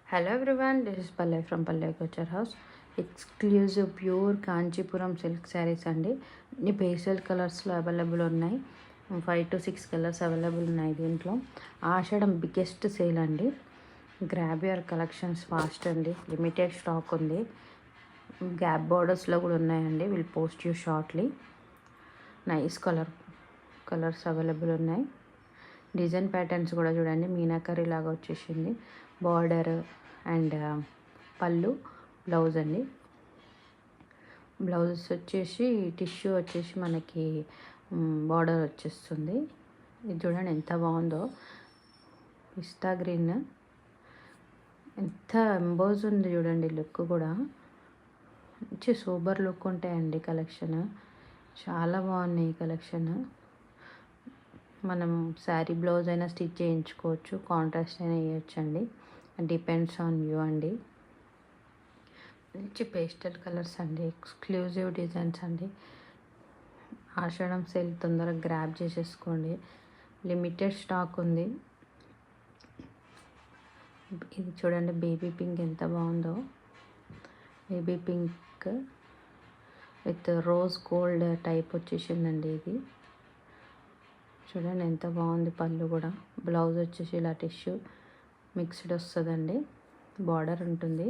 Hello everyone, this is Pallavi from Pallavi Culture House. Exclusive pure Kanchipuram silk saris అండి. ఇన్ని pastel కలర్స్లో available ఉన్నాయి. 5 to 6 colours available ఉన్నాయి దీంట్లో. ఆషాఢం బిగ్గెస్ట్ సేల్ అండి. గ్రాబ్ యువర్ కలెక్షన్స్ ఫాస్ట్ అండి. లిమిటెడ్ స్టాక్ ఉంది. గ్యాప్ బార్డర్స్లో కూడా ఉన్నాయండి. Will post you shortly. Nice colours available ఉన్నాయి. డిజైన్ ప్యాటర్న్స్ కూడా చూడండి, మీనాకరీ లాగా వచ్చేసింది. బార్డర్ అండ్ పళ్ళు, బ్లౌజ్ అండి. బ్లౌజ్ వచ్చేసి టిష్యూ వచ్చేసి మనకి బార్డర్ వచ్చేస్తుంది. ఇది చూడండి ఎంత బాగుందో. పిస్తా గ్రీన్ ఎంత ఎంబోజ్ ఉంది చూడండి. లుక్ కూడా మంచి సూపర్ లుక్ ఉంటాయండి. కలెక్షన్ చాలా బాగున్నాయి. ఈ కలెక్షన్ మనం శారీ బ్లౌజ్ అయినా స్టిచ్ చేయించుకోవచ్చు, కాంట్రాస్ట్ అయినా వేయచ్చు అండి. డిపెండ్స్ ఆన్ యూ అండి. మంచి పేస్టల్ కలర్స్ అండి, ఎక్స్క్లూజివ్ డిజైన్స్ అండి. ఆషాఢం సేల్ తొందరగా గ్రాబ్ చేసేసుకోండి. లిమిటెడ్ స్టాక్ ఉంది. ఇది చూడండి, బేబీ పింక్ ఎంత బాగుందో. Baby pink with rose gold type వచ్చేసిందండి. ఇది చూడండి ఎంత బాగుంది. పళ్ళు కూడా, బ్లౌజ్ వచ్చేసి ఇలా టిష్యూ మిక్స్డ్ వస్తుందండి. బార్డర్ ఉంటుంది.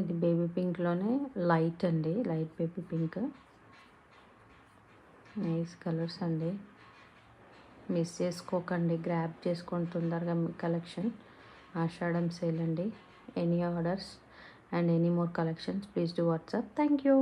ఇది బేబీ పింక్లోనే లైట్ అండి, light baby pink. Nice colours అండి. మిస్ చేసుకోకండి, గ్రాబ్ చేసుకోండి తొందరగా మీ కలెక్షన్. ఆషాఢం సేల్ అండి. Any orders and any more collections please do WhatsApp. Thank you.